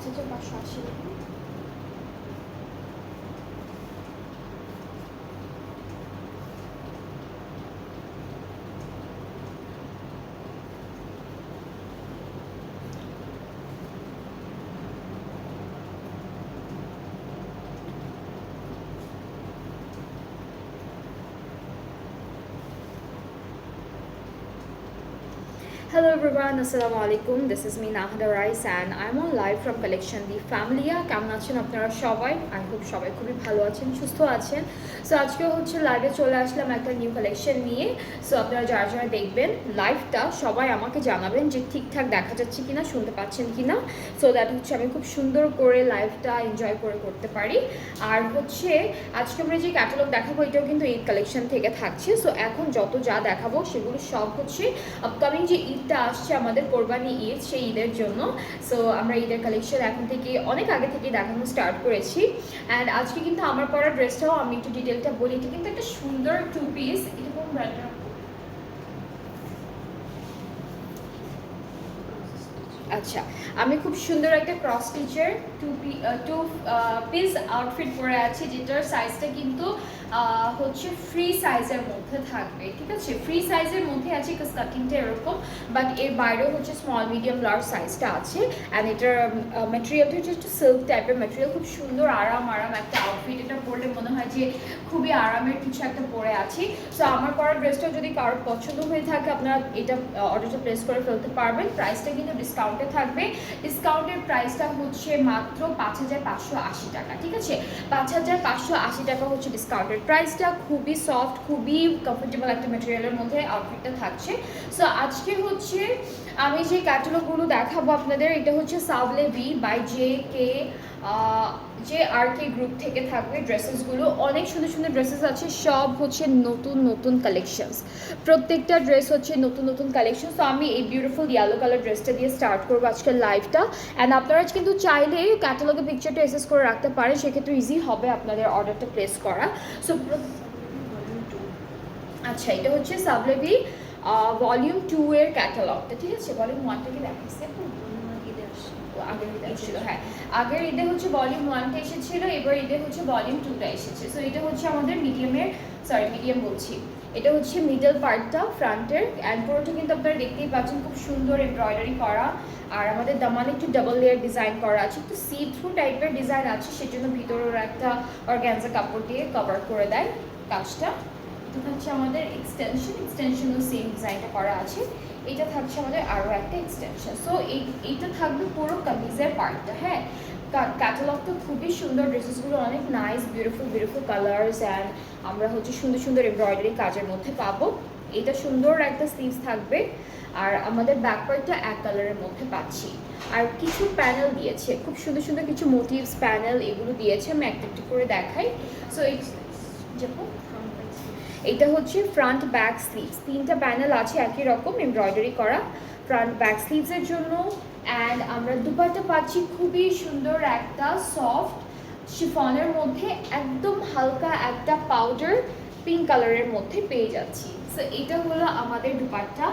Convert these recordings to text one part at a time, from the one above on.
5,580 টাকা। Hello everyone, Assalamu alaikum. This is me Nahada Rice and I'm on live from collection The Familia. কেমন আছেন আপনারা সবাই? I hope সবাই খুবই ভালো আছেন, সুস্থ আছেন। সো আজকে হচ্ছে লাইভে চলে আসলাম একটা নিউ কালেকশন নিয়ে। সো আপনারা যারা যারা দেখবেন লাইভটা সবাই আমাকে জানাবেন যে ঠিকঠাক দেখা যাচ্ছে কিনা, শুনতে পাচ্ছেন কিনা, সো দ্যাট হচ্ছে আমি খুব সুন্দর করে লাইভটা এনজয় করে করতে পারি। আর হচ্ছে আজকে আমরা যে ক্যাটালগ দেখাবো এটাও কিন্তু ঈদ কালেকশন থেকে থাকছে। সো এখন যত যা দেখাবো সেগুলো সব হচ্ছে আপকামিং যে ঈদটা আসছে আমাদের কোরবানি ঈদ, সেই ঈদের জন্য। সো আমরা ঈদের কালেকশন এখন থেকে অনেক আগে থেকে দেখানো স্টার্ট করেছি। অ্যান্ড আজকে কিন্তু আমার পরা ড্রেসটাও আমি একটু ডিটেলটা বলি। এটা কিন্তু একটা সুন্দর 2 পিস। এটা কোন ব্র্যান্ডের? আচ্ছা, আমি খুব সুন্দর একটা ক্রস স্টিচের টু পিস আউটফিট পরে আছি, যেটার সাইজটা কিন্তু হচ্ছে ফ্রি সাইজের মধ্যে থাকবে। ঠিক আছে, ফ্রি সাইজের মধ্যে আছে, কাটিংটা এরকম, বাট এর বাইরেও হচ্ছে স্মল মিডিয়াম লার্জ সাইজটা আছে। অ্যান্ড এটার ম্যাটেরিয়ালটা হচ্ছে একটু সিল্ক টাইপের ম্যাটেরিয়াল, খুব সুন্দর আরাম একটা আউটফিট। এটা পরলে মনে হয় যে খুবই আরামের কিছু একটা পরে আছি। সো আমার পরা ড্রেসটা যদি কারোর পছন্দ হয়ে থাকে আপনারা এটা অর্ডারটা প্লেস করে ফেলতে পারবেন। প্রাইসটা কিন্তু ডিসকাউন্টে থাকবে। ডিসকাউন্টের প্রাইসটা হচ্ছে মাত্র 5,580 টাকা। ঠিক আছে, 5,580 টাকা হচ্ছে ডিসকাউন্টের প্রাইসটা। খুবই সফট, খুবই কমফোর্টেবল একটা ম্যাটেরিয়ালের মধ্যে আউটফিটটা থাকছে। সো আজকে হচ্ছে আমি যে ক্যাটালগুলো দেখাবো আপনাদের, এটা হচ্ছে সাবলেভি বাই যে আর কে গ্রুপ থেকে থাকবে ড্রেসেসগুলো। অনেক সুন্দর সুন্দর ড্রেসেস আছে, সব হচ্ছে নতুন নতুন কালেকশনস। প্রত্যেকটা ড্রেস হচ্ছে নতুন নতুন কালেকশন। তো আমি এই বিউটিফুল ইয়েলো কালার ড্রেসটা দিয়ে স্টার্ট করবো আজকের লাইভটা। অ্যান্ড আপনারা কিন্তু চাইলে ক্যাটালগে পিকচারটা এসেস করে রাখতে পারেন, সেক্ষেত্রে ইজি হবে আপনাদের অর্ডারটা প্লেস করা। সো আচ্ছা, এটা হচ্ছে সাবলেভি ভলিউম 2 এর ক্যাটালগটা। ঠিক আছে, ভলিউম 1টাকে দেখাচ্ছে, আগের ঈদে এসেছিল। হ্যাঁ, আগের ঈদে হচ্ছে ভলিউম 1টা এসেছিল, এবার ঈদে হচ্ছে ভলিউম 2টা এসেছে। সো এটা হচ্ছে আমাদের মিডিয়াম বলছি, এটা হচ্ছে মিডল পার্টটা ফ্রন্টের। অ্যান্ড পুরোটা কিন্তু আপনারা দেখতেই পাচ্ছেন খুব সুন্দর এমব্রয়ডারি করা। আর আমাদের দামানে একটু ডাবল লেয়ার ডিজাইন করা আছে, একটু সি থ্রু টাইপের ডিজাইন আছে, সেজন্য ভিতরে ওরা একটা অর্গানজা কাপড় দিয়ে কভার করে দেয় কাজটা। এটা হচ্ছে আমাদের এক্সটেনশনও সেম ডিজাইনটা করা আছে। এটা থাকছে আমাদের আরও একটা এক্সটেনশন। সো এইটা থাকবে পুরো কামিজের পার্টটা। হ্যাঁ, ক্যাটালগটা খুবই সুন্দর, ড্রেসেসগুলো অনেক নাইস, বিউটিফুল কালার্স। অ্যান্ড আমরা হচ্ছে সুন্দর সুন্দর এমব্রয়ডারি কাজের মধ্যে পাবো। এটা সুন্দর একটা স্লিভস থাকবে। আর আমাদের ব্যাক পার্টটা এক কালারের মধ্যে পাচ্ছি। আর কিছু প্যানেল দিয়েছে, খুব সুন্দর সুন্দর কিছু মোটিভস প্যানেল এগুলো দিয়েছে। আমি একটা একটা করে দেখাই। সো এটা হচ্ছে ফ্রন্ট ব্যাক স্লিভস, 3টা প্যানেল আছে একই রকম এমব্রয়ডারি করা ফ্রন্ট ব্যাক স্লিভসের জন্য। অ্যান্ড আমরা দুপাট্টা পাচ্ছি খুবই সুন্দর একটা সফট শিফনের মধ্যে, একদম হালকা একটা পাউডার পিঙ্ক কালারের মধ্যে পেয়ে যাচ্ছি। সো এটা হলো আমাদের দুপাট্টা।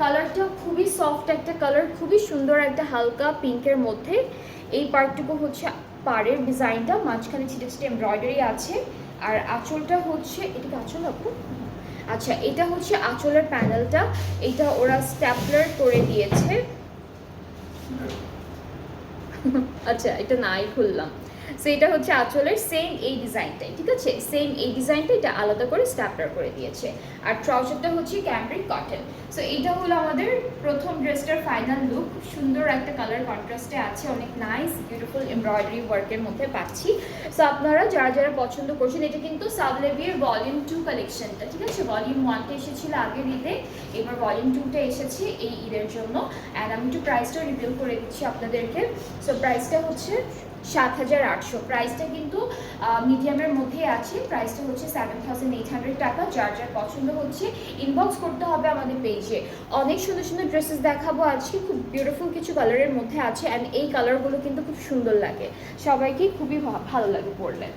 কালারটা খুবই সফট একটা কালার, খুবই সুন্দর একটা হালকা পিঙ্কের মধ্যে। এই পার্টটুকু হচ্ছে পাড়ের ডিজাইনটা, মাঝখানে ছিটে ছিটে এমব্রয়ডারি আছে। আর আঁচলটা হচ্ছে, এটা কি আঁচল আপু? আচ্ছা, এটা হচ্ছে আঁচলের প্যানেলটা। এটা ওরা স্ট্যাপলার করে দিয়েছে। আচ্ছা, এটা নাই খুললাম। সো এটা হচ্ছে আঁচলের সেম এই ডিজাইনটাই। ঠিক আছে, সেম এই ডিজাইনটা, এটা আলাদা করে স্ট্যাপলার করে দিয়েছে। আর ট্রাউজারটা হচ্ছে ক্যামব্রিক কটন। সো এইটা হলো আমাদের প্রথম ড্রেসটার ফাইনাল লুক। খুব সুন্দর একটা কালার কন্ট্রাস্টে আছে, অনেক নাইস বিউটিফুল এমব্রয়ডারি ওয়ার্কের মধ্যে পাচ্ছি। সো আপনারা যারা যারা পছন্দ করছেন, এটা কিন্তু সাবলেভির ভলিউম 2 কালেকশনটা। ঠিক আছে, ভলিউম 1টা এসেছিল আগের ঈদে, এবার ভলিউম 2টা এসেছে এই ঈদের জন্য। অ্যান্ড আমি একটু প্রাইসটা রিভিল করে দিচ্ছি আপনাদেরকে। সো প্রাইসটা হচ্ছে 7,800। প্রাইসটা কিন্তু মিডিয়ামের মধ্যেই আছে। প্রাইসটা হচ্ছে 7,800 টাকা। যার যার পছন্দ হচ্ছে ইনবক্স করতে হবে আমাদের পেজে। অনেক সুন্দর সুন্দর ড্রেসেস দেখাবো আজকে, খুব বিউটিফুল কিছু কালারের মধ্যে আছে। অ্যান্ড এই কালারগুলো কিন্তু খুব সুন্দর লাগে, সবাইকেই খুবই ভালো লাগে পরলে।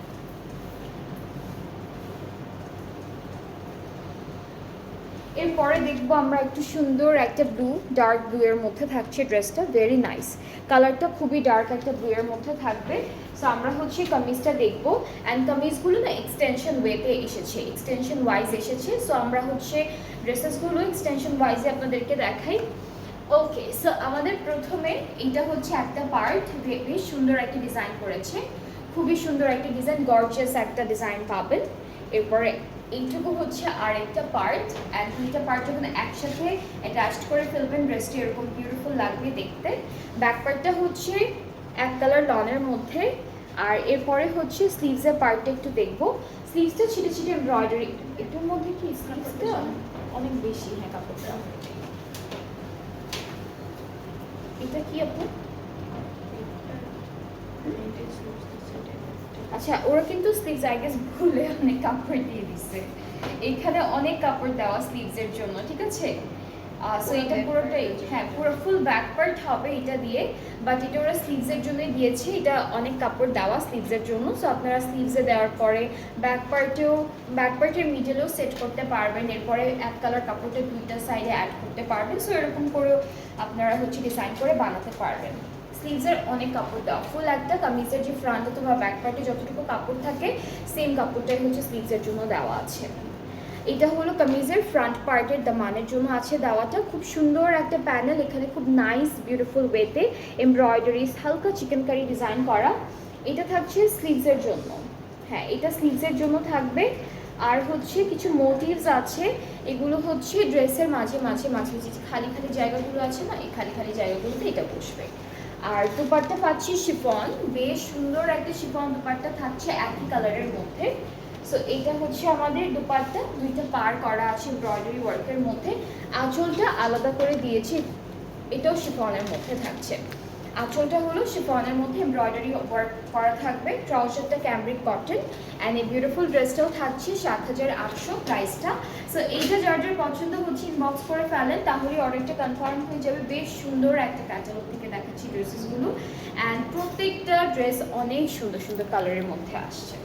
এরপরে দেখবো আমরা একটু সুন্দর একটা ব্লু, ডার্ক ব্লু এর মধ্যে থাকছে ড্রেসটা, ভেরি নাইস কালারটা, খুবই ডার্ক একটা ব্লু এর মধ্যে থাকবে। সো আমরা হচ্ছে কামিজটা দেখবো, অ্যান্ড কামিজগুলো না এক্সটেনশন ওয়েতে এসেছে, এক্সটেনশন ওয়াইজ এসেছে। সো আমরা হচ্ছে ড্রেসেসগুলো এক্সটেনশন ওয়াইজে আপনাদেরকে দেখাই। ওকে, সো আমাদের প্রথমে এটা হচ্ছে একটা পার্ট, বেশ সুন্দর একটা ডিজাইন করেছে, খুবই সুন্দর একটা ডিজাইন, গর্জিয়াস একটা ডিজাইন পাবেন। এরপরে এইটুকু হচ্ছে আরেকটা পার্ট, অ্যান্ড দুইটা পার্ট যখন একসাথে অ্যাটাচড করে ফেলবেন ড্রেসটি এরকম বিউটিফুল লাগবে দেখতে। ব্যাক পার্টটা হচ্ছে এক কালার লনের মধ্যে, আর এরপরে হচ্ছে স্লিভসের পার্টটা একটু দেখবো। স্লিভসটা ছিটে ছিটে এমব্রয়ডারি, এটার মধ্যে কি স্লিভসটা অনেক বেশি, হ্যাঁ কাপড়টা। এটা কি আপু? আচ্ছা, ওরা কিন্তু স্লিভস আই গেস ভুলে অনেক কাপড় দিয়ে দিচ্ছে, এখানে অনেক কাপড় দেওয়া স্লিভসের জন্য, ঠিক আছে। সো এটা পুরোটাই, হ্যাঁ পুরো ফুল ব্যাক পার্ট হবে এটা দিয়ে, বাট এটা ওরা স্লিভসের জন্যই দিয়েছে, এটা অনেক কাপড় দেওয়া স্লিভসের জন্য। সো আপনারা স্লিভসে দেওয়ার পরে ব্যাক পার্টের মিডলেও সেট করতে পারবেন, এরপরে এক কালার কাপড়টা দুইটা সাইডে অ্যাড করতে পারবেন। সো এরকম করেও আপনারা হচ্ছে ডিজাইন করে বানাতে পারবেন। স্লিভসের অনেক কাপড় দেওয়া, ফুল একটা কামিজের যে ফ্রন্ট অথবা ব্যাক পার্টে যতটুকু কাপড় থাকে সেম কাপড়টাই হচ্ছে স্লিভসের জন্য দেওয়া আছে। এটা হলো কামিজের ফ্রন্ট পার্টের দামানের জন্য আছে দেওয়াটা, খুব সুন্দর একটা প্যানেল, এখানে খুব নাইস বিউটিফুল ওয়েতে এমব্রয়ডারিজ হালকা চিকেন কারি ডিজাইন করা। এটা থাকছে স্লিভসের জন্য, হ্যাঁ এটা স্লিভসের জন্য থাকবে। আর হচ্ছে কিছু মোটিভস আছে, এগুলো হচ্ছে ড্রেসের মাঝে মাঝে মাঝে যে খালি খালি জায়গাগুলো আছে না, এই খালি খালি জায়গাগুলোতে এটা বসবে। আর দুপাট্টা পাচ্ছি শিফন, বেশ সুন্দর একটা শিফন দুপাট্টা থাকছে একই কালারের মধ্যে। সো এটা হচ্ছে আমাদের দুপাট্টা, দুইটা পার করা আছে এমব্রয়ডারি ওয়ার্কের মধ্যে। আঁচলটা আলাদা করে দিয়েছি, এটাও শিফনের মধ্যে থাকছে। আঁচলটা হলো শিফনের মধ্যে এমব্রয়ডারি ওয়ার্ক করা থাকবে। ট্রাউজারটা ক্যামব্রিক কটন, অ্যান্ড এই বিউটিফুল ড্রেসটাও থাকছে ৭৮০০ প্রাইসটা। সো এইটা যার যার পছন্দ হচ্ছে ইনবক্স করে ফেলেন, তাহলে অর্ডারটা কনফার্ম হয়ে যাবে। বেশ সুন্দর একটা ক্যাটালগ থেকে দেখাচ্ছি ড্রেসেসগুলো, অ্যান্ড প্রত্যেকটা ড্রেস অনেক সুন্দর সুন্দর কালারের মধ্যে আসছে।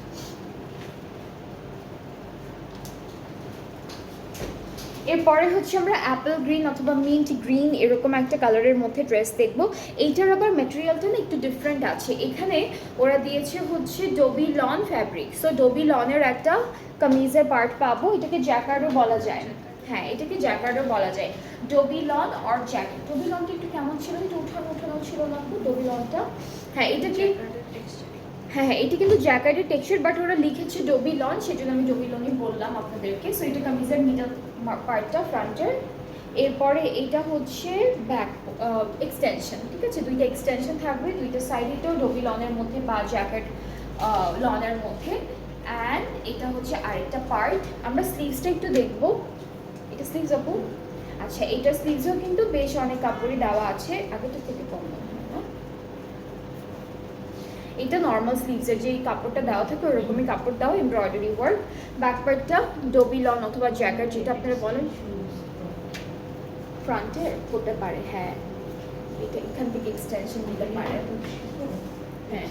এরপরে হচ্ছে আমরা অ্যাপেল গ্রিন অথবা মিন্ট গ্রিন এরকম একটা কালারের মধ্যে ড্রেস দেখবো। এইটার আবার ম্যাটেরিয়ালটা না একটু ডিফারেন্ট আছে, এখানে ওরা দিয়েছে হচ্ছে dobby lawn fabric. So dobby লনের একটা কামিজের পার্ট পাবো, এটাকে জ্যাকার্ডও বলা যায়, হ্যাঁ এটাকে জ্যাকার্ডও বলা যায়, dobby lawn or jacket. Dobby লনটা একটু কেমন ছিল, একটু উঠানো ছিল না ডোবি লনটা, হ্যাঁ এটাকে, হ্যাঁ হ্যাঁ এটা কিন্তু জ্যাকেটের টেক্সচার, বাট ওরা লিখেছে ডোবি লন, সেজন্য আমি ডোবি লনই বললাম আপনাদেরকে। সো এটা কামিজের মিডল পার্টটা ফ্রন্টের। এরপরে এটা হচ্ছে ব্যাক এক্সটেনশন, ঠিক আছে, দুইটা এক্সটেনশন থাকবে দুইটা সাইডেটাও ডোবি লনের মধ্যে বা জ্যাকেট লনের মধ্যে। অ্যান্ড এটা হচ্ছে আরেকটা পার্ট। আমরা স্লিভসটা একটু দেখবো, এটা স্লিভস আপু, আচ্ছা এটা স্লিভসও কিন্তু বেশ অনেক কাপড়ই দেওয়া আছে, আগেটা থেকে কম মনে হয় না। এটা নর্মাল স্লিভসের যে কাপড়টা দেওয়া থাকে ওরকমই কাপড় দেওয়া, এমব্রয়ডারি ওয়ার্ক। ব্যাক পার্টটা ডোবি লন অথবা জ্যাকেট যেটা আপনারা বলেন, ফ্রন্টে হতে পারে, হ্যাঁ এটা এখান থেকে এক্সটেনশন নিতে পারে, হ্যাঁ।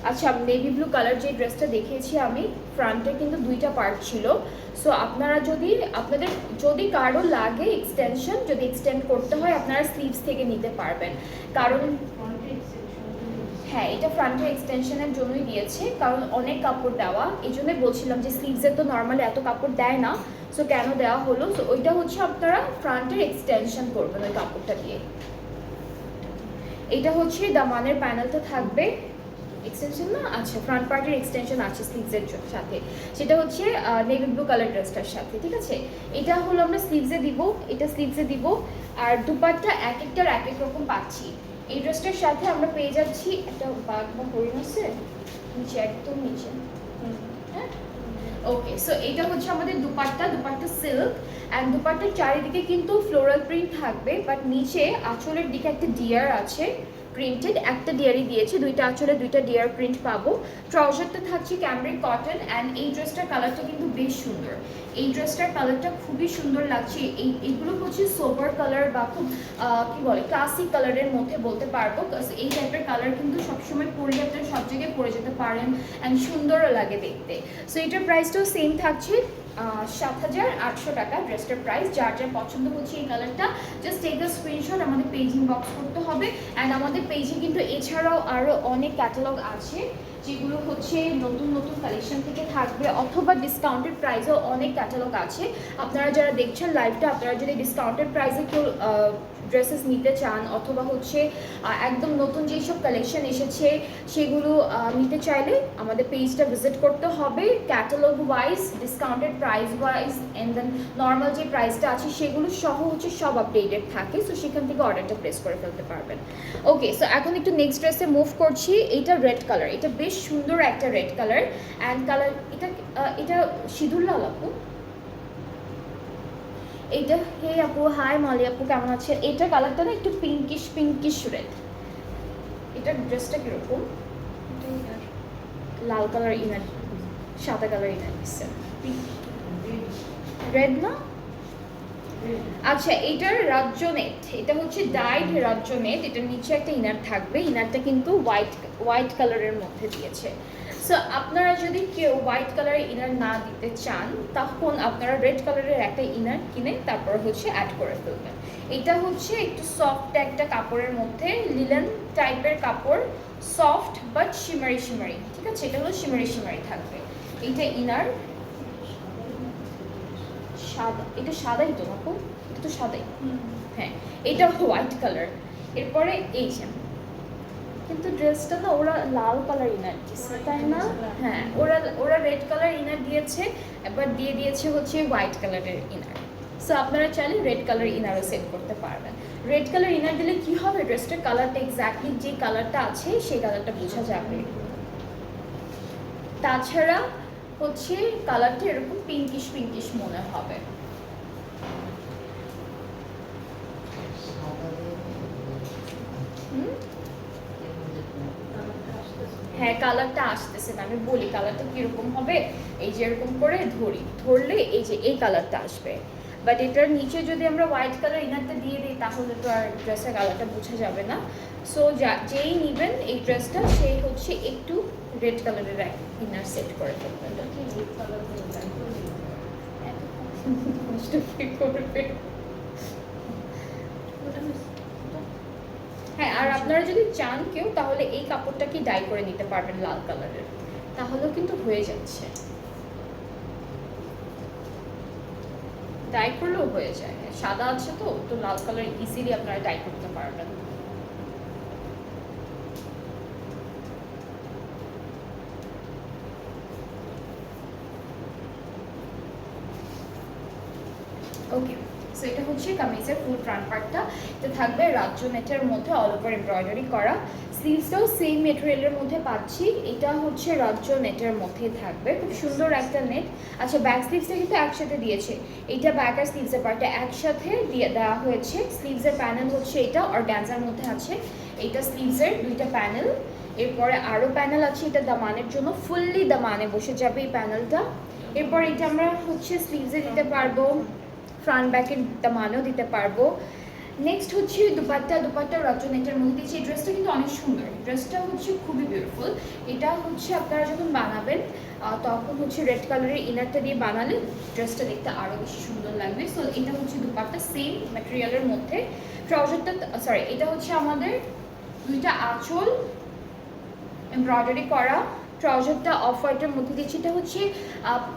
আচ্ছা নেভি ব্লু কালার যে ড্রেসটা দেখিয়েছি আমি, ফ্রন্টে কিন্তু দুইটা পার্ট ছিল। সো আপনারা আপনাদের যদি কারো লাগে এক্সটেনশন, যদি এক্সটেন্ড করতে হয় আপনারা স্লিভস থেকে নিতে পারবেন, কারণ হ্যাঁ এটা ফ্রন্টের এক্সটেনশনের জন্যই দিয়েছে, কারণ অনেক কাপড় দেওয়া, এই জন্যই বলছিলাম যে স্লিভসের তো নর্মালি এত কাপড় দেয় না, সো কেন দেওয়া হলো। সো ওইটা হচ্ছে আপনারা ফ্রন্টের এক্সটেনশন করবেন ওই কাপড়টা দিয়ে। এটা হচ্ছে দামানের প্যানেলটা থাকবে, এক্সটেনশন না, আচ্ছা ফ্রন্ট পার্টের এক্সটেনশন আছে স্লিভসের সাথে, সেটা হচ্ছে নেভি ব্লু কালার ড্রেসটার সাথে, ঠিক আছে। এটা হলো আমরা স্লিভসে দিব, এটা স্লিভসে দিব। আর দুপাট্টা এক একটার এক এক রকম পাচ্ছি। এই ড্রেসটার সাথে আমরা পেয়ে যাচ্ছি একটা বাঘ বা হরিণ আছে নিচে, একদম নিচে, হ্যাঁ ওকে। সো এইটা হচ্ছে আমাদের দুপাট্টা সিল্ক, অ্যান্ড দুপাট্টার চারিদিকে কিন্তু ফ্লোরাল প্রিন্ট থাকবে, বাট নিচে আঁচলের দিকে একটা ডিয়ার আছে প্রিন্টেড, একটা ডিয়ারই দিয়েছে, দুইটা আঁচলে দুইটা ডিয়ার প্রিন্ট পাবো। ট্রাউজারটা থাকছে ক্যামব্রিক কটন, অ্যান্ড এই ড্রেসটার কালারটা কিন্তু বেশ সুন্দর, এই ড্রেসটার কালারটা খুবই সুন্দর লাগছে। এইগুলো হচ্ছে সোবার কালার বা খুব কি বলে ক্লাসিক কালারের মধ্যে বলতে পারবো, এই টাইপের কালার কিন্তু সবসময় পরলে আপনারা সব জায়গায় পরে যেতে পারেন, অ্যান্ড সুন্দরও লাগে দেখতে। সো এটার প্রাইসটাও সেম থাকছে 7,800 টাকা ড্রেসটার প্রাইস। যার যার পছন্দ হচ্ছে এই কালারটা জাস্ট টেক আ স্ক্রিনশট, আমাদের পেজিং বক্স করতে হবে। অ্যান্ড আমাদের পেজে কিন্তু এছাড়াও আরও অনেক ক্যাটালগ আছে যেগুলো হচ্ছে নতুন নতুন কালেকশন থেকে থাকবে, অথবা ডিসকাউন্টেড প্রাইসেও অনেক ক্যাটালগ আছে। আপনারা যারা দেখছেন লাইভটা, আপনারা যদি ডিসকাউন্টেড প্রাইসে কেউ ড্রেসেস নিতে চান, অথবা হচ্ছে একদম নতুন যেসব কালেকশন এসেছে সেগুলো নিতে চাইলে আমাদের পেজটা ভিজিট করতে হবে। Catalogue wise, discounted price wise, and then normal যে প্রাইসটা আছে সেগুলো সহ হচ্ছে সব আপডেটেড থাকে। সো সেখান থেকে অর্ডারটা প্লেস করে ফেলতে পারবেন। ওকে, সো এখন একটু নেক্সট ড্রেসে মুভ করছি। এটা রেড কালার, এটা বেশ সুন্দর একটা রেড কালার। অ্যান্ড কালার এটা সিঁদুর লাল আপু, এইটা হে আপু, হাই মলি আপু, কেমন আছেন? এটা কালারটা না একটু পিঙ্কিশ রেড। এটা ড্রেসটা কিরকম? লাল কালার ইনার, সাদা কালার ইনার দিচ্ছে, রেড না? আচ্ছা, এটার রাজ্য নেট, এটা হচ্ছে ডাইড রাজ্য নেট। এটার নিচে একটা ইনার থাকবে, ইনারটা কিন্তু হোয়াইট কালারের মধ্যে দিয়েছে। সো আপনারা যদি কেউ হোয়াইট কালারের ইনার না দিতে চান, তখন আপনারা রেড কালারের একটা ইনার কিনে তারপর হচ্ছে অ্যাড করে ফেলবেন। এটা হচ্ছে একটু সফট একটা কাপড়ের মধ্যে, লিলেন টাইপের কাপড়, সফট বাট শিমারি, ঠিক আছে? এটা হলো শিমারি থাকবে। এইটা ইনার সাদা, এটা সাদাই তো আপু, এটা তো সাদাই। হ্যাঁ, এটা হোয়াইট কালার। এরপরে এই যে, কিন্তু ড্রেসটা না ওরা লাল কালার ইনার দিয়েছে, তাই না? হ্যাঁ, ওরা রেড কালার ইনার দিয়েছে, এবার দিয়ে দিয়েছে হচ্ছে হোয়াইট কালারের ইনার। সো আপনারা চাইলে রেড কালার ইনারও সেট করতে পারবেন। রেড কালার ইনার দিলে কি হবে, ড্রেসটার কালারটা এক্স্যাক্টলি যে কালারটা আছে সেই কালারটা বোঝা যাবে। তাছাড়া হচ্ছে কালারটা এরকম পিঙ্কিশ মনে হবে। হ্যাঁ, কালারটা আসতেছে না, আমি বলি কালারটা কিরকম হবে। এই যে এরকম করে ধরলে এই যে এই কালারটা আসবে। বাট এটার নিচে যদি আমরা হোয়াইট কালার ইনারটা দিয়ে দিই তাহলে তো আর ড্রেসের কালারটা বোঝা যাবে না। সো যেই নেবেন এই ড্রেসটা, সেই হচ্ছে একটু রেড কালারের ইনার সেট করে ফেলবেন। হ্যাঁ, আর আপনারা যদি চান কেউ, তাহলে এই কাপড়টাকে ডাই করে নিতে পারবেন লাল কালারের, তাহলেও কিন্তু হয়ে যাচ্ছে। ডাই করলেও হয়ে যায়, সাদা আছে তো লাল কালার ইজিলি আপনারা ডাই করতে পারবেন। ওকে, সো এটা হচ্ছে কামিজের ফুল ফ্রন্ট পার্টটা। এটা থাকবে রাজ্য নেটের মধ্যে অল ওভার এমব্রয়ডারি করা। স্লিভসটাও সেম মেটেরিয়ালের মধ্যে পাচ্ছি, এটা হচ্ছে রাজ্য নেটের মধ্যে থাকবে, খুব সুন্দর একটা নেট। আচ্ছা, ব্যাক স্লিভসটা কিন্তু একসাথে দিয়েছে, এইটা ব্যাক আর স্লিভসের পার্টটা একসাথে দিয়ে দেওয়া হয়েছে। স্লিভসের প্যানেল হচ্ছে এটা অর্গানজার মধ্যে আছে, এইটা স্লিভসের দুইটা প্যানেল। এরপরে আরও প্যানেল আছে, এটা দামানের জন্য, ফুললি দামানে বসে যাবে এই প্যানেলটা। এরপর এটা আমরা হচ্ছে স্লিভসে দিতে পারবো, ফ্রন্ট ব্যাকের দামানেও দিতে পারবো। নেক্সট হচ্ছে দুপাট্টা রাজনেটের মধ্যে দিচ্ছি। এই ড্রেসটা কিন্তু অনেক সুন্দর, ড্রেসটা হচ্ছে খুবই বিউটিফুল। এটা হচ্ছে আপনারা যখন বানাবেন তখন হচ্ছে রেড কালারের ইনারটা দিয়ে বানালে ড্রেসটা দেখতে আরও বেশি সুন্দর লাগবে। সো এটা হচ্ছে দুপাট্টা সেম ম্যাটেরিয়ালের মধ্যে। ট্রাউজারটা এটা হচ্ছে আমাদের দুইটা আঁচল এমব্রয়ডারি করা। ট্রাউজারটা অফ হোয়াইটের মধ্যে দিচ্ছি, এটা হচ্ছে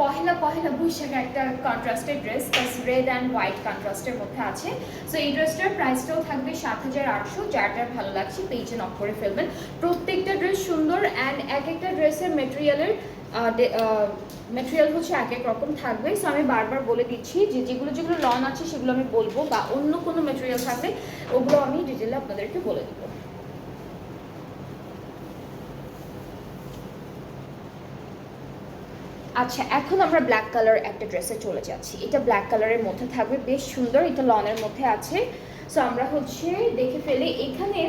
পহেলা বৈশাখের একটা contrasted dress, plus red and white কন্ট্রাস্টের মধ্যে আছে। সো এই ড্রেসটার প্রাইসটাও থাকবে 7,800। যার ভালো লাগছে পেজে নক করে ফেলবেন। প্রত্যেকটা ড্রেস সুন্দর, অ্যান্ড এক একটা ড্রেসের মেটেরিয়াল হচ্ছে এক এক রকম থাকবে। সো আমি বারবার বলে দিচ্ছি যে যেগুলো লন আছে সেগুলো আমি বলবো, বা অন্য কোনো মেটেরিয়াল থাকলে ওগুলো আমি ডিটেলে আপনাদেরকে বলে দেবো। আচ্ছা, এখন আমরা ব্ল্যাক কালার একটা ড্রেসে চলে যাচ্ছি। এটা ব্ল্যাক কালারের মধ্যে থাকবে, বেশ সুন্দর, এটা লনের মধ্যে আছে। সো আমরা হচ্ছে দেখে ফেলে, এখানে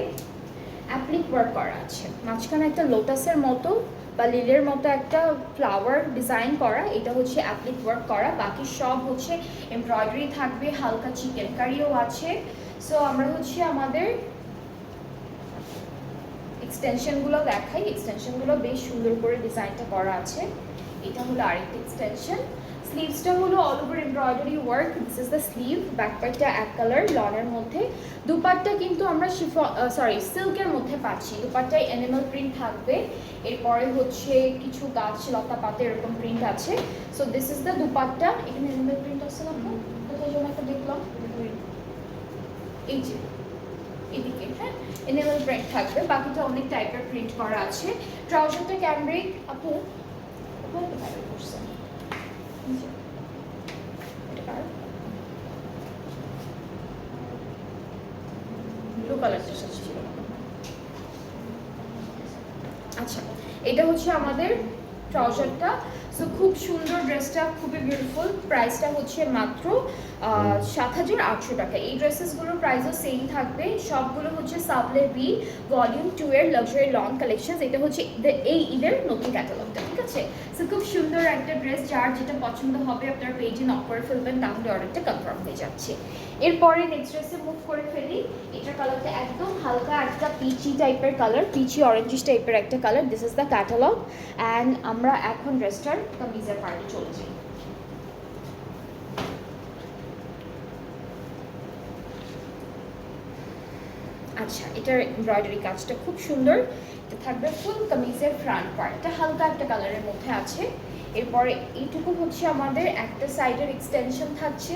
অ্যাপ্লিক ওয়ার্ক করা আছে, মাঝখানে একটা লোটাসের মতো বা লিলের মতো একটা ফ্লাওয়ার ডিজাইন করা, এটা হচ্ছে অ্যাপ্লিক ওয়ার্ক করা। বাকি সব হচ্ছে এমব্রয়ডারি থাকবে, হালকা চিকেন কারিও আছে। সো আমরা হচ্ছে আমাদের এক্সটেনশনগুলো দেখাই। এক্সটেনশনগুলো বেশ সুন্দর করে ডিজাইনটা করা আছে। এটা হলো আরেকটা এক্সটেনশন। স্লিভসটা হলো all over embroidery work, this is the sleeve. Back পার্টটা এক কালার লনের মধ্যে। দুপাট্টা কিন্তু আমরা সিল্কের মধ্যে পাচ্ছি। দুপাট্টায় অ্যানিমাল প্রিন্ট থাকবে, এরপরে হচ্ছে কিছু গাছ লতা পাতে এরকম প্রিন্ট আছে। So this is the dupatta. এখানে অ্যানিমাল প্রিন্ট আছে না, কোথায় যেন একটা দেখলাম, এই যে এদিকে, হ্যাঁ অ্যানিমাল প্রিন্ট থাকবে, বাকিটা অনেক টাইপের প্রিন্ট করা আছে। ট্রাউজারটা ক্যামব্রিক, আপু একটা বাইরে করছে ব্লু কালারটা ছিল। আচ্ছা, এটা হচ্ছে আমাদের ট্রাউজারটা। সো খুব সুন্দর ড্রেসটা, খুবই বিউটিফুল। প্রাইসটা হচ্ছে মাত্র ৭,৮০০ টাকা। এই ড্রেসেসগুলোর প্রাইসও সেম থাকবে। সবগুলো হচ্ছে সাবলে বি ভলিউম 2 এর লাক্সারি লং কালেকশন। এটা হচ্ছে এই ঈদের নতুন ক্যাটালগটা, ঠিক আছে? সো খুব সুন্দর একটা ড্রেস, যার যেটা পছন্দ হবে আপনার পেজে নক করে ফেলবেন, তাহলে অর্ডারটা কনফার্ম হয়ে যাচ্ছে। এরপরে নেক্সট ড্রেসে মুভ করে ফেলি। এটার কালারটা একদম হালকা একটা পিচি টাইপের কালার, পিচি অরেঞ্জিশ টাইপের একটা colour. This is the catalogue and আমরা এখন ড্রেসটার কামিজের পার্টে চলছি। আচ্ছা, এটার এমব্রয়ডারি কাজটা খুব সুন্দর। এটা থাকবে ফুল কামিজের ফ্রন্ট পার্টটা হালকা একটা কালারের মধ্যে আছে। এরপরে এইটুকু হচ্ছে আমাদের একটা সাইডের এক্সটেনশন থাকছে,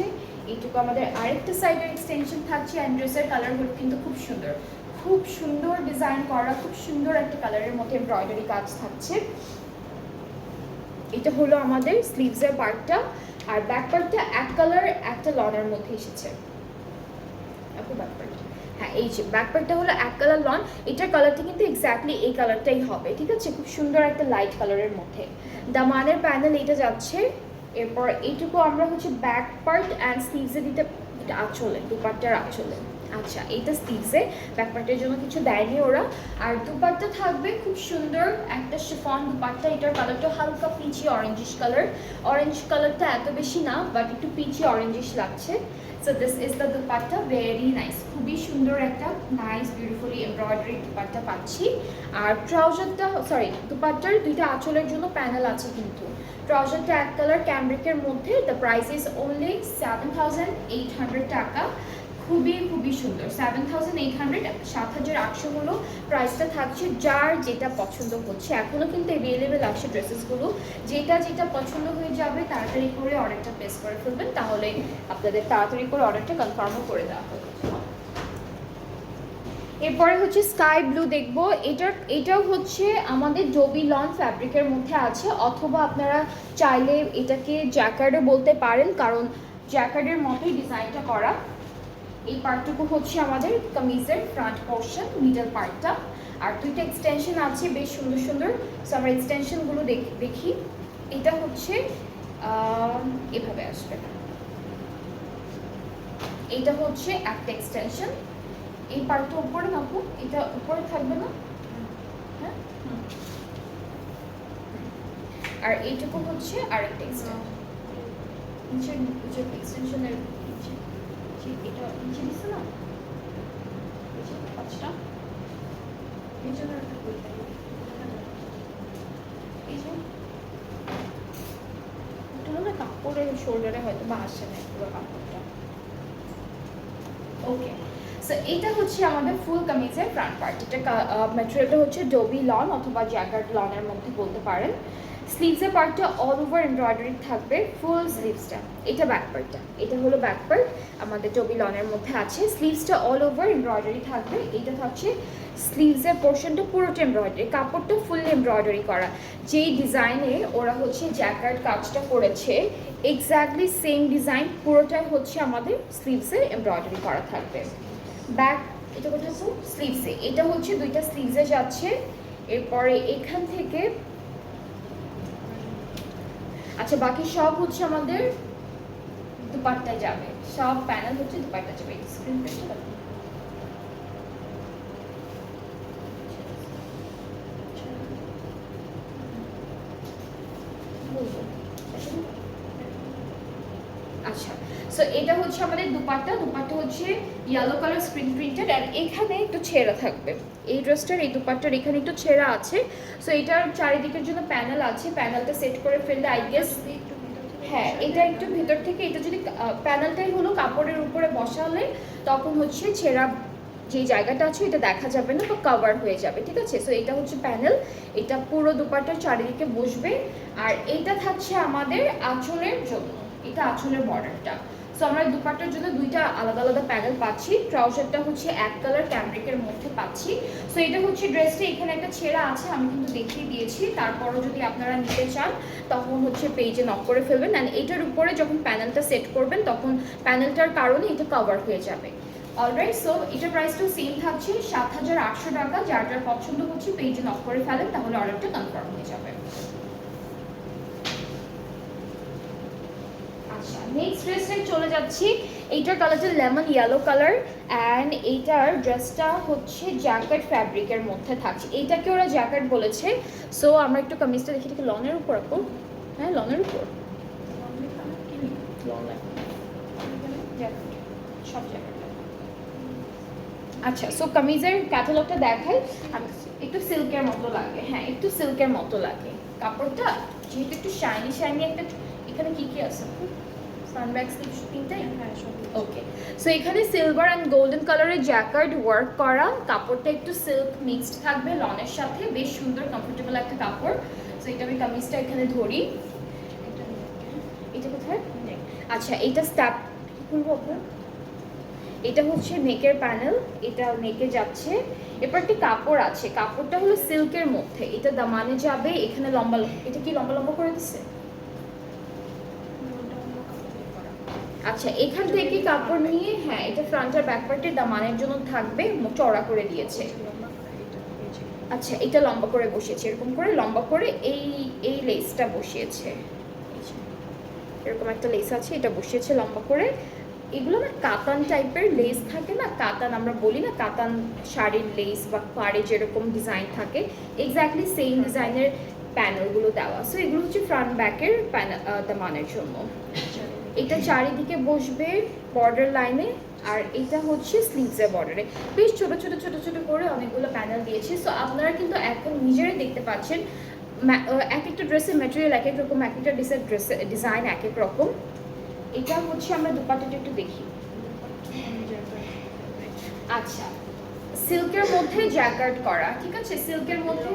এইটুকু আমাদের আরেকটা সাইডের এক্সটেনশন থাকছে। অ্যান্ড ড্রেসের কালারগুলো কিন্তু খুব সুন্দর, খুব সুন্দর ডিজাইন করা, খুব সুন্দর একটা কালারের মধ্যে এমব্রয়ডারি কাজ থাকছে। এটা হলো আমাদের স্লিভসের পার্টটা, আর ব্যাক পার্টটা এক কালার একটা লনের মধ্যে এসেছে। ব্যাক পার্ট, হ্যাঁ এই যে ব্যাক পার্টটা হলো এক কালার লন। এটার কালারটা কিন্তু এক্স্যাক্টলি এই কালারটাই হবে, ঠিক আছে? খুব সুন্দর একটা লাইট কালারের মধ্যে দামানের প্যানেল এটা যাচ্ছে। এরপর এইটুকু আমরা হচ্ছে ব্যাক পার্ট অ্যান্ড স্লিভসে দিতে, এটা আঁচলে, দুপাট্টার আঁচলে। আচ্ছা, এইটা স্লিভসে, ব্যাক পার্টের জন্য কিছু দেয়নি ওরা। আর দুপাট্টা থাকবে খুব সুন্দর একটা শিফন দুপাট্টা। এটার কালারটা হালকা পিচি অরেঞ্জিশ কালার। অরেঞ্জ কালারটা এত বেশি না, বাট একটু পিচি অরেঞ্জিশ লাগছে। So this is the dupatta, very nice, খুবই সুন্দর একটা নাইস বিউটিফুলি এমব্রয়ডারি দুপাট্টা পাচ্ছি। আর ট্রাউজারটা, দুপাট্টার দুইটা আঁচলের জন্য প্যানেল আছে কিন্তু। ট্রাউজারটা এক কালার ক্যামব্রিকের মধ্যে। দ্য প্রাইস ইজ অনলি 7,800 টাকা। খুবই খুবই সুন্দর, 7,800, 7,800 হলো প্রাইসটা থাকছে। যার যেটা পছন্দ হচ্ছে, এখনও কিন্তু অ্যাভেলেবেল আছে ড্রেসেসগুলো। যেটা যেটা পছন্দ হয়ে যাবে তাড়াতাড়ি করে অর্ডারটা প্লেস করে ফেলবেন, তাহলে আপনাদের তাড়াতাড়ি করে অর্ডারটা কনফার্মও করে দেওয়া হবে। এরপরে হচ্ছে স্কাই ব্লু দেখবো। এটাও হচ্ছে আমাদের জবি লন ফ্যাব্রিকের মধ্যে আছে, অথবা আপনারা চাইলে এটাকে জ্যাকার্ডও বলতে পারেন, কারণ জ্যাকার্ডের মতোই ডিজাইনটা করা। এই পার্টটুকু হচ্ছে আমাদের কামিজের ফ্রন্ট পোর্শন, মিডল পার্টটা। আর দুইটা এক্সটেনশন আছে বেশ সুন্দর সুন্দর। সো আমরা এক্সটেনশনগুলো দেখি। এটা হচ্ছে এভাবে আসবে, এটা হচ্ছে একটা এক্সটেনশন। এই পার্টটা উপরে নামবো, এটা উপরে থাকবে না, হ্যাঁ। আর এইটুকু হচ্ছে আরেকটা এক্সটেনশন, এক্সটেনশনের এটা নিচে দিচ্ছে না, পাঁচটা এই জন্য কাপড়ের শোল্ডারে হয়তো বা আসে না পুরো কাপড়টা। ওকে, সো এটা হচ্ছে আমাদের ফুল কামিজের ফ্রন্ট পার্ট। এটা ম্যাটেরিয়ালটা হচ্ছে ডোবি লন অথবা জ্যাকার্ড লনের মধ্যে বলতে পারেন। স্লিভসের পার্টটা অল ওভার এমব্রয়ডারি থাকবে, ফুল স্লিভসটা। এটা ব্যাক পার্টটা, এটা হলো ব্যাক পার্ট, আমাদের ডোবি লনের মধ্যে আছে। স্লিভসটা অল ওভার এমব্রয়ডারি থাকবে। এটা থাকছে স্লিভসের পোর্শনটা পুরোটা এমব্রয়ডারি, কাপড়টা ফুললি এমব্রয়ডারি করা। যেই ডিজাইনে ওরা হচ্ছে জ্যাকার্ড কাজটা করেছে, এক্স্যাক্টলি সেম ডিজাইন পুরোটাই হচ্ছে আমাদের স্লিভসে এমব্রয়ডারি করা থাকবে। ব্যাক, এটা কোথায় স্লিভসে, এটা হচ্ছে দুইটা স্লিভসে যাচ্ছে। এরপরে এখান থেকে, আচ্ছা বাকি সব হচ্ছে আমাদের দুপাট্টায় যাবে, সব প্যানেল হচ্ছে দুপাট্টা যাবে। স্ক্রিন প্রিন্টটা আচ্ছা। সো এটা হচ্ছে আমাদের দুপাট্টা হচ্ছে ইয়েলো কালার স্ক্রিন প্রিন্টেড। আর এখানে একটু ছেঁড়া থাকবে, এই ড্রেসটার এই দুপাট্টার এখানে একটু ছেঁড়া আছে। সো এটার চারিদিকের জন্য প্যানেল আছে, প্যানেলটা সেট করে ফেললে আই গেস, হ্যাঁ, এটা একটু ভেতর থেকে, এটা যদি প্যানেলটাই হলো কাপড়ের উপরে বসালে তখন হচ্ছে ছেঁড়া যে জায়গাটা আছে এটা দেখা যাবে না বা কভার হয়ে যাবে, ঠিক আছে। সো এটা হচ্ছে প্যানেল, এটা পুরো দুপাট্টার চারিদিকে বসবে। আর এইটা থাকছে আমাদের আঁচলের জন্য, এটা আঁচলের বর্ডারটা। সো আমরা দুপাট্টার জন্য দুইটা আলাদা আলাদা প্যানেল পাচ্ছি। ট্রাউজারটা হচ্ছে এক কালার ক্যামব্রিকের মধ্যে পাচ্ছি। সো এটা হচ্ছে ড্রেসটা, এখানে একটা ছেঁড়া আছে আমি কিন্তু দেখিয়ে দিয়েছি, তারপরও যদি আপনারা নিতে চান তখন হচ্ছে পেজে নক করে ফেলবেন। অ্যান্ড এটার উপরে যখন প্যানেলটা সেট করবেন তখন প্যানেলটার কারণে এটা কভার হয়ে যাবে। অলরাইট, সো এটার প্রাইসটাও সেম থাকছে ৭,৮০০ টাকা। যার যার পছন্দ হচ্ছে পেজে নক করে ফেলেন, তাহলে অর্ডারটা কনফার্ম হয়ে যাবে। আচ্ছা, নেক্সট ড্রেসে চলে যাচ্ছি। এইটার কালারটা লেমন ইয়েলো কালার অ্যান্ড এইটার ড্রেসটা হচ্ছে জ্যাকেট ফ্যাব্রিকের মধ্যে থাকছে। এইটাকে ওরা জ্যাকেট বলেছে। সো আমরা একটু কামিজটা দেখি, দেখি লনের উপর আপু। হ্যাঁ, লনের উপর সব জ্যাকেট। আচ্ছা, সো কামিজের ক্যাটালগটা দেখাই। আমি একটু সিল্কের মতো লাগে, হ্যাঁ একটু সিল্কের মতো লাগে কাপড়টা, যেহেতু একটু শাইনি শাইনি একটা। এখানে কি কি আছে? সানব্যাগ স্লিভ তিনটাই, হ্যাঁ ওকে। সো এখানে সিলভার অ্যান্ড গোল্ডেন কালারের জ্যাকার্ড ওয়ার্ক করা, কাপড়টা একটু সিল্ক মিক্সড থাকবে লনের সাথে, বেশ সুন্দর কমফোর্টেবল একটা কাপড়। সো এটা আমি কামিজটা এখানে ধরি, এটা কোথায়? আচ্ছা, এইটা স্ট্যাপ খুলবো আপনার। এটা হচ্ছে নেকের প্যানেল, এটা নেকে যাচ্ছে। এরপর একটি কাপড় আছে, কাপড়টা হলো সিল্কের মধ্যে, এটা দামানে যাবে। এখানে লম্বা, এটা কি লম্বা লম্বা করে দিচ্ছে? আচ্ছা, এখান থেকে কাপড় নিয়ে, হ্যাঁ এটা ফ্রন্ট আর ব্যাক পার্টের দামানের জন্য থাকবে, চড়া করে দিয়েছে। আচ্ছা, এটা লম্বা করে বসিয়েছে, এরকম করে লম্বা করে এই এই লেসটা বসিয়েছে, এরকম একটা লেস আছে, এটা বসিয়েছে লম্বা করে। এগুলো না কাতান টাইপের লেস থাকে না, কাতান আমরা বলি না, কাতান শাড়ির লেস বা পাড়ে যেরকম ডিজাইন থাকে, এক্স্যাক্টলি সেম ডিজাইনের প্যানেলগুলো দেওয়া। সো এগুলো হচ্ছে ফ্রন্ট ব্যাকের দামানের জন্য। এটা চারিদিকে বসবে বর্ডার লাইনে, আর এটা হচ্ছে স্লিভসের বর্ডারে। বেশ ছোট ছোট ছোট ছোট করে অনেকগুলো প্যানেল দিয়েছে। সো আপনারা কিন্তু এখন নিজেরাই দেখতে পাচ্ছেন এক একটা ড্রেসের ম্যাটেরিয়াল এক এক রকম, এক একটা ড্রেসের ডিজাইন এক এক রকম। এটা হচ্ছে আমরা দুপাট্টাটা একটু দেখি। আচ্ছা, সিল্কের মধ্যে জ্যাকার্ড করা, ঠিক আছে, সিল্কের মধ্যে,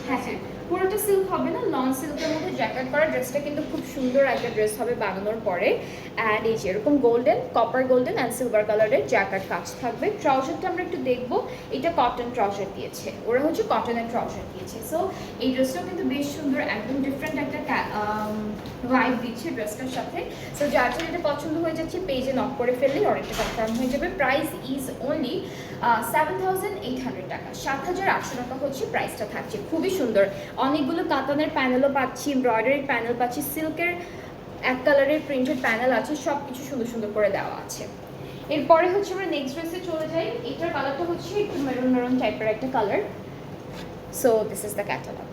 হ্যাঁ হ্যাঁ পুরোটা সিল্ক হবে না, লং সিল্কের মধ্যে জ্যাকেট করা। ড্রেসটা কিন্তু খুব সুন্দর একটা ড্রেস হবে বানানোর পরে। অ্যান্ড এই যে এরকম golden, copper golden and silver কালারের জ্যাকেট কাজ থাকবে। ট্রাউজারটা আমরা একটু দেখবো, এটা কটন ট্রাউজার দিয়েছে, ওরা হচ্ছে কটনের ট্রাউজার দিয়েছে। সো এই ড্রেসটাও কিন্তু বেশ সুন্দর, একদম ডিফারেন্ট একটা ভাইব দিচ্ছে ড্রেসটার সাথে। সো যার জন্য এটা পছন্দ হয়ে যাচ্ছে পেজে নক করে ফেললেই অনেকটা কনফার্ম হয়ে যাবে। প্রাইস ইজ অনলি 7,800 টাকা, 7,800 টাকা হচ্ছে প্রাইসটা থাকছে। খুবই সুন্দর, অনেকগুলো কাতানের প্যানেলও পাচ্ছি, এমব্রয়ডারির প্যানেল পাচ্ছি, সিল্কের এক কালারের প্রিন্টেড প্যানেল আছে, সব কিছু সুন্দর সুন্দর করে দেওয়া আছে। এরপরে হচ্ছে আমরা নেক্সট ড্রেসে চলে যাই। এটার কালারটা হচ্ছে একটু মেরুন মেরুন টাইপের একটা colour. So this is the catalogue.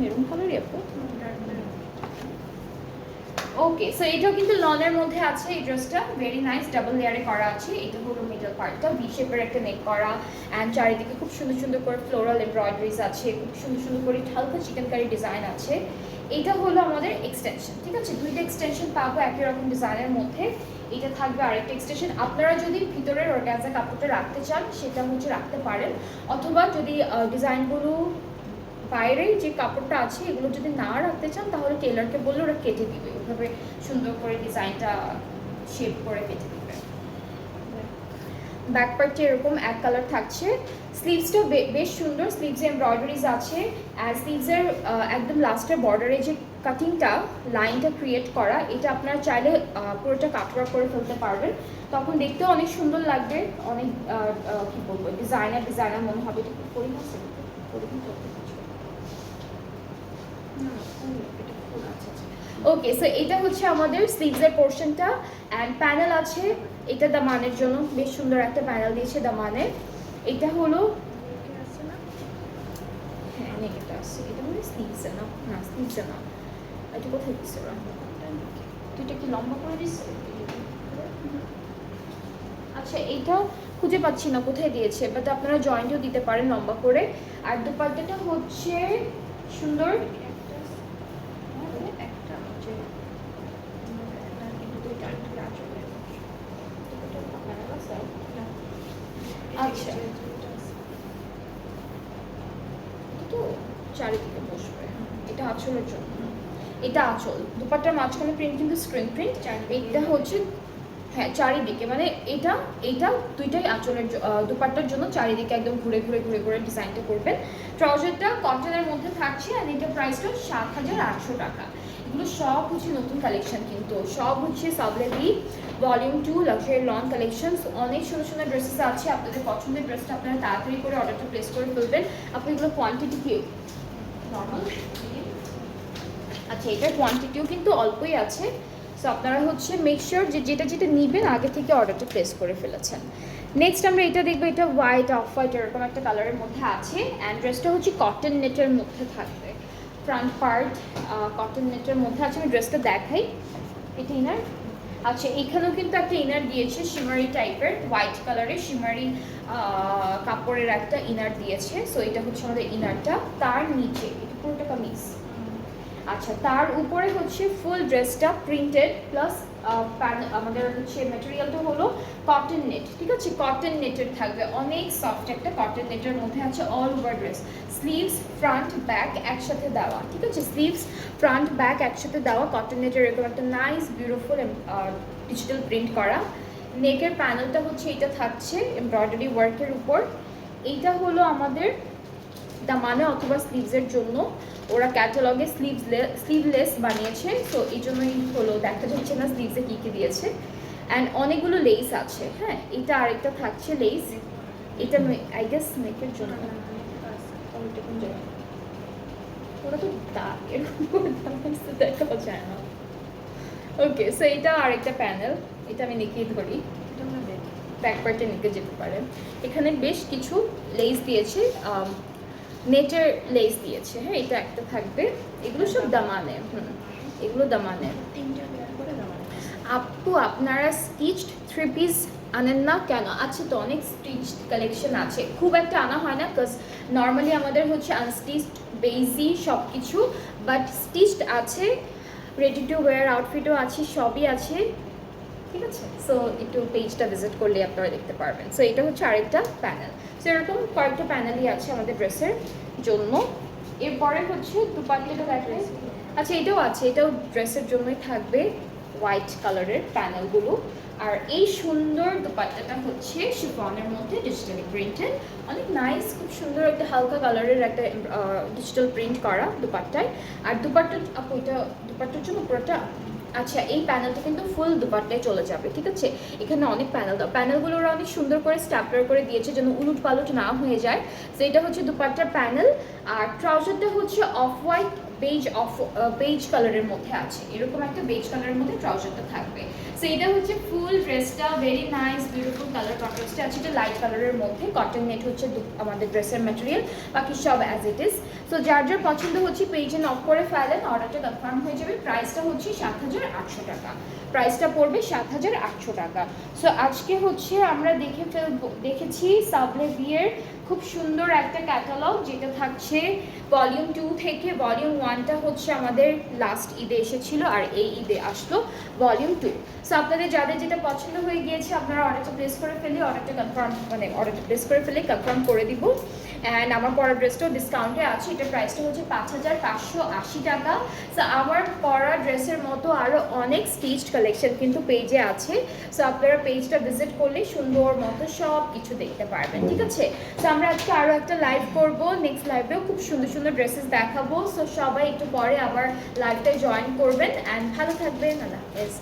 Maroon কালারই আপু, ওকে। সো এটাও কিন্তু লনের মধ্যে আছে। এই ড্রেসটা ভেরি নাইস, ডাবল লেয়ারে করা আছে। এটা হলো মিডল পার্টটা, ভি শেপের একটা নেক করা, অ্যান্ড চারিদিকে খুব সুন্দর সুন্দর করে ফ্লোরাল এমব্রয়ডারিজ আছে, খুব সুন্দর সুন্দর করে হালকা চিকেন কারি ডিজাইন আছে। এটা হলো আমাদের এক্সটেনশন, ঠিক আছে, দুইটা এক্সটেনশন পাবো একই রকম ডিজাইনের মধ্যে। এটা থাকবে আরেকটা এক্সটেনশন। আপনারা যদি ভিতরের অর্গানজা কাপড়টা রাখতে চান সেটা হচ্ছে রাখতে পারেন, অথবা যদি ডিজাইনগুলো বাইরে যে কাপড়টা আছে এগুলো যদি না রাখতে চান তাহলে টেলারকে বললে ওরা কেটে দিবে, ওইভাবে সুন্দর করে ডিজাইনটা শেপ করে কেটে দিবে। ব্যাক পার্টে এরকম এক কালার থাকছে। স্লিভসটা বেশ সুন্দর, স্লিভসে এমব্রয়ডারিজ আছে। আর স্লিভসের একদম লাস্টের বর্ডারে যে কাটিংটা, লাইনটা ক্রিয়েট করা, এটা আপনারা চাইলে পুরোটা কাটওয়ার্ক করে ফেলতে পারবেন, তখন দেখতেও অনেক সুন্দর লাগবে, অনেক কী বলবো ডিজাইনার মনে হবে। ওকে, সো এটা হচ্ছে আমাদের স্লিভসের পোর্শনটা, অ্যান্ড প্যানেল আছে এটা দামানের জন্য, বেশ সুন্দর একটা প্যানেল দিয়েছে দামানে। এটা হলো, হ্যাঁ নেকেটা আছে, এটা মানে স্লিভসে না, না স্লিভসে না, এটা কোথায় দিচ্ছে ওরা? দুইটা কি লম্বা করে দিচ্ছে? আচ্ছা, এইটা খুঁজে পাচ্ছি না কোথায় দিয়েছে, বাট আপনারা জয়েন্টও দিতে পারেন লম্বা করে। আর দুপাট্টাটা হচ্ছে সুন্দর, আচ্ছা তো চারিদিকে বসবে, এটা আঁচলের জন্য, এটা আঁচল, দুপাট্টার মাঝখানে প্রিন্ট কিন্তু স্ক্রিন প্রিন্ট, এটা হচ্ছে হ্যাঁ চারিদিকে, মানে এটা এইটা দুইটাই আঁচলের দুপাট্টার জন্য চারিদিকে একদম ঘুরে ঘুরে ঘুরে ঘুরে ডিজাইনটা করবেন। ট্রাউজারটা কটনের মধ্যে থাকছে আর এটা প্রাইসটা ৭,৮০০ টাকা। এগুলো সব হচ্ছে নতুন কালেকশন, কিন্তু সব হচ্ছে সাবলেভি ভলিউম 2 লাক্সারি লন কালেকশনস। অনেক সুন্দর সুন্দর ড্রেসেস আছে, আপনাদের পছন্দের ড্রেসটা আপনারা তাড়াতাড়ি করে অর্ডারটা প্লেস করে ফেলবেন। আপনি এগুলো কোয়ান্টিটি কি নর্মাল, আচ্ছা এটার কোয়ান্টিটিও কিন্তু অল্পই আছে, সো আপনারা হচ্ছে মেক শিওর যে যেটা যেটা নেবেন আগে থেকে অর্ডারটা প্লেস করে ফেলেছেন। নেক্সট আমরা এটা দেখবো, এটা হোয়াইট অফ হোয়াইট এরকম একটা কালারের মধ্যে আছে অ্যান্ড ড্রেসটা হচ্ছে কটন নেটের মধ্যে থাকবে, ফ্রন্ট পার্ট কটন নেটের মধ্যে আছে। আমি ড্রেসটা দেখাই, এটা ইনার, আচ্ছা এখানেও কিন্তু একটা ইনার দিয়েছে শিমারি টাইপের, হোয়াইট কালারের শিমারি কাপড়ের একটা ইনার দিয়েছে। সো এটা হচ্ছে আমাদের ইনারটা, তার নিচে এটা পুরোটা কামিজ, আচ্ছা তার উপরে হচ্ছে ফুল ড্রেসটা প্রিন্টেড প্লাস আমাদের হচ্ছে ম্যাটেরিয়ালটা হলো কটন নেট, ঠিক আছে কটন নেটের থাকবে, অনেক সফট একটা কটন নেটের মধ্যে আছে all over dress. Sleeves front back একসাথে দেওয়া, ঠিক আছে স্লিভস ফ্রন্ট ব্যাক একসাথে দেওয়া কটন নেটের এরকম একটা নাইস বিউটিফুল ডিজিটাল প্রিন্ট করা। নেকের প্যানেলটা হচ্ছে এটা থাকছে এমব্রয়ডারি ওয়ার্কের উপর। এইটা হলো আমাদের দামানে অথবা স্লিভসের জন্য, ওরা ক্যাটালগে স্লিভলেস বানিয়েছে, সো এই জন্যই হলো দেখা যাচ্ছে না স্লিভসে কী কী দিয়েছে। অ্যান্ড অনেকগুলো লেস আছে, হ্যাঁ এটা আরেকটা থাকছে লেস, এটা আই গেস নেকের জন্য, ওরা তো এরকম দেখা যায় না। ওকে সো এটা আরেকটা প্যানেল, এটা আমি নেকেই ধরি, ব্যাক পার্টে নেকে যেতে পারে। এখানে বেশ কিছু লেস দিয়েছে, নেটের লেস দিয়েছে, হ্যাঁ এটা একটা থাকবে, এগুলো সব দামানে, এগুলো দামানে। আপু আপনারা স্টিচড থ্রি পিস আনেন না কেন? আচ্ছা তো অনেক স্টিচড কালেকশন আছে, খুব একটা আনা হয় না, বিকজ নর্মালি আমাদের হচ্ছে আনস্টিচড বেজি সব কিছু, বাট স্টিচড আছে, রেডি টু ওয়্যার আউটফিটও আছে, সবই আছে, ঠিক আছে। সো একটু পেজটা ভিজিট করলে আপনারা দেখতে পারবেন। সো এটা হচ্ছে আরেকটা প্যানেল, সো এরকম কয়েকটা প্যানেলই আছে আমাদের ড্রেসের জন্য। এরপরে হচ্ছে দুপাট্টাটা দেখেন, আচ্ছা এটাও আছে, এটাও ড্রেসের জন্যই থাকবে, হোয়াইট কালারের প্যানেলগুলো। আর এই সুন্দর দুপাট্টাটা হচ্ছে শিফনের মধ্যে ডিজিটালি প্রিন্টেড, অনেক নাইস, খুব সুন্দর একটা হালকা কালারের একটা ডিজিটাল প্রিন্ট করা দুপাট্টায়। আর দুপাট্টা আপু এটা দুপাট্টার জন্য পুরোটা, আচ্ছা এই প্যানেলটা কিন্তু ফুল দুপাট্টায় চলে যাবে, ঠিক আছে। এখানে অনেক প্যানেল দাও, প্যানেলগুলো ওরা অনেক সুন্দর করে স্ট্যাপলার করে দিয়েছে যেন উলট পালট না হয়ে যায়। সো এটা হচ্ছে দুপাট্টার প্যানেল। আর ট্রাউজারটা হচ্ছে অফ হোয়াইট বেজ কালারের মধ্যে আছে, এরকম একটা বেজ কালারের মধ্যে ট্রাউজারটা থাকবে। সো এটা হচ্ছে ফুল ড্রেসটা, ভেরি নাইস বিউটিফুল কালার কন্ট্রাস্টে আছে, এটা লাইট কালারের মধ্যে, কটন নেট হচ্ছে আমাদের ড্রেসের ম্যাটেরিয়াল, বাকি সব অ্যাজ ইট ইজ। সো যার যার পছন্দ হচ্ছে পেজে নক করে ফেলেন, অর্ডারটা কনফার্ম হয়ে যাবে। প্রাইসটা হচ্ছে ৭,৮০০ টাকা, প্রাইসটা পড়বে ৭,৮০০ টাকা। সো আজকে হচ্ছে আমরা দেখেছি সাবলেভিয়ের খুব সুন্দর একটা ক্যাটালগ, যেটা থাকছে ভলিউম 2 থেকে। ভলিউম 1টা হচ্ছে আমাদের লাস্ট ঈদে এসেছিল আর এই ঈদে আসলো ভলিউম 2। সো আপনাদের যাদের যেটা পছন্দ হয়ে গিয়েছে আপনারা অর্ডারটা প্লেস করে ফেলে কনফার্ম করে দিব। অ্যান্ড আমার পরা ড্রেসটাও ডিসকাউন্টে আছে, এটার প্রাইসটা হচ্ছে ৫,৫৮০ টাকা। সো আমার পরা ড্রেসের মতো আরও অনেক স্টিচড কালেকশন কিন্তু পেজে আছে, সো আপনারা পেজটা ভিজিট করলে সুন্দর মতো সব কিছু দেখতে পারবেন, ঠিক আছে। সো আমরা আজকে আরও একটা লাইভ করব, নেক্সট লাইভেও খুব সুন্দর সুন্দর ড্রেসেস দেখাবো। সো সবাই একটু পরে আবার লাইভটায় জয়েন করবেন অ্যান্ড ভালো থাকবেন, আল্লাহ হাফেজ।